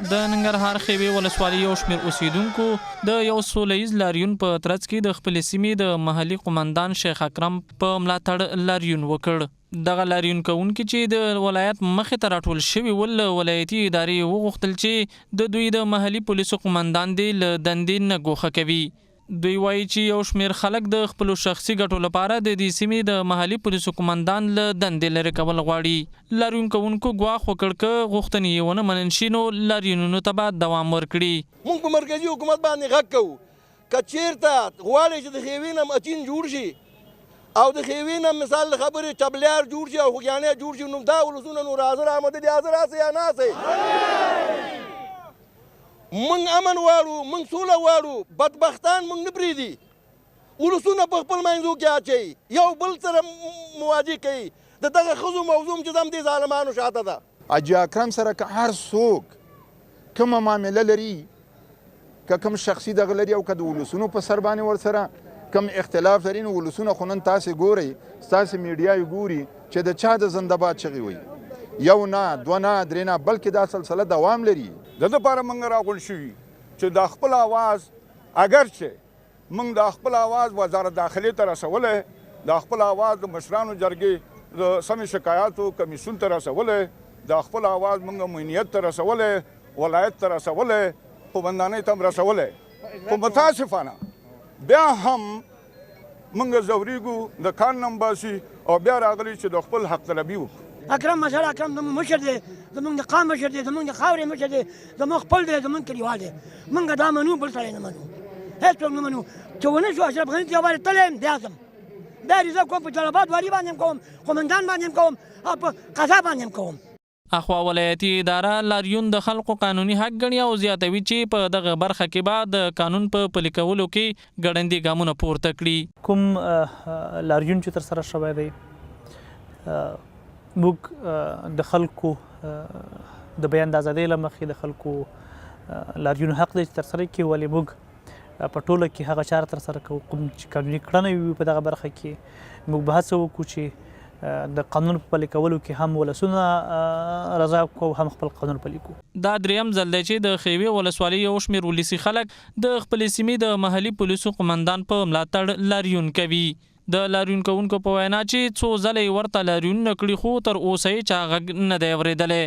د ننګرهار خیوې ولسوالۍ یو شمېر اوسیدونکو د یو سوله ییز لاریون په ترڅ کې د خپلې سیمې د محلي قومندان شیخ اکرم په ملاتړ لاریون وکړ. دغه لاریون کوونکي چې د ولایت مخې ته راټول شوي ول ولایتي ادارې وغوښتل چې د دوی د محلي پولیسو قومندان دې له دندې نه ګوښه کوي. دوی وایي چې یو شمېر خلک د خپلو شخصي ګټو لپاره د دې سیمې د محلي پولیسو قومندان له دندې لرې کول غواړي. لاریون کوونکو ګواښ وکړ که غوښتنې یې ونه منل شي نو لاریونونو ته به دوام ورکړي. موږ په مرکزي حکومت باندې غږ کوو که چېرته غواړئ چې د خیوې نه اچین جوړ شي او د خیوې نه مثال د خبرې چبلیار جوړ شي او خوږیاڼی جوړ شي نو دا ولسونه نور حاضر آمده دي حاضر هسې یا نه هسې. موږ امن غواړو، موږ سوله غواړو، بدبختان موږ نه پرېږدي. ولسونه په خپل منځو کې اچوي، یو بل سره مواجه کوي. د دغه ښځو موضوع چې د همدې ظالمانو شاته ده. حاجي اکرم سره که هر څوک کومه معامله لري، که کوم شخصي دغه لري او که د ولسونو په سر باندې ورسره کوم اختلاف لري نو ولسونه خو نن تاسې ګورئ، ستاسې میډیا یې ګوري چې د چا د زنده‌باد چغې وایي. یو نه، دوه نه، درې نه، بلکې دا سلسله دوام لري. د دپاره موږ راغونډ شوي چې د خپل اواز اگر چې موږ د خپل اواز وزارت داخلې ته رسولی، د خپل اواز د مشرانو جرګې د سمې شکایاتو کمیسیون ته رسولی، د خپل اواز موږ امنیت ته رسولی، ولایت ته رسولی، قومندانۍ ته هم رسولی. خو متاسفانه بیا هم موږ ځورېږو، د کار نه باسي او بیا راغلي چې د خپل حق طلبي وکړو. اکرم مشر اکرم زموږ مشر دی، زموږ د قام مشر دی، زموږ د خاورې مشر دی، زموږ خپل دی، زموږ کلیوال دی. موږ دا منو، بل سړی نه منو، هېڅوک نه منو. چې ونه شو اشرف غني ته یوازې تللی یم، بیا ځم، بیا ریزه کوم، په جلال والي باندې هم کوم، قومندان باندې هم کوم، او په قضا باندې هم کوم. اخوا ولایتي اداره لاریون د خلکو قانوني حق ګڼي او زیاتوي چې په دغه برخه کې به د قانون په پلي کولو کې ګړندي ګامونه پورته کړي. کوم لاریون چې ترسره شوی دی، موږ د خلکو د بیان د ازادۍ له مخې د خلکو لاریون حق دی چې ترسره کړي، ولې موږ په ټوله کې هغه چاره ترسره کوو کوم چې قانوني کړنې وي په دغه برخه کې. موږ به هڅه وکړو چې د قانون په پلي کولو کې هم ولسونه رضا کو هم خپل قانون پلي کو. دا دریم ځل دی چې د خیوې ولسوالۍ یو شمېر ولسي خلک د خپلې سیمې د محلي پولیسو قومندان په ملاتړ لاریون کوي. د لاریون کوونکو په وینا چې څو ځله یې ورته لاریونونه کړي خو تر اوسه یې چا غږ نه دی اورېدلی.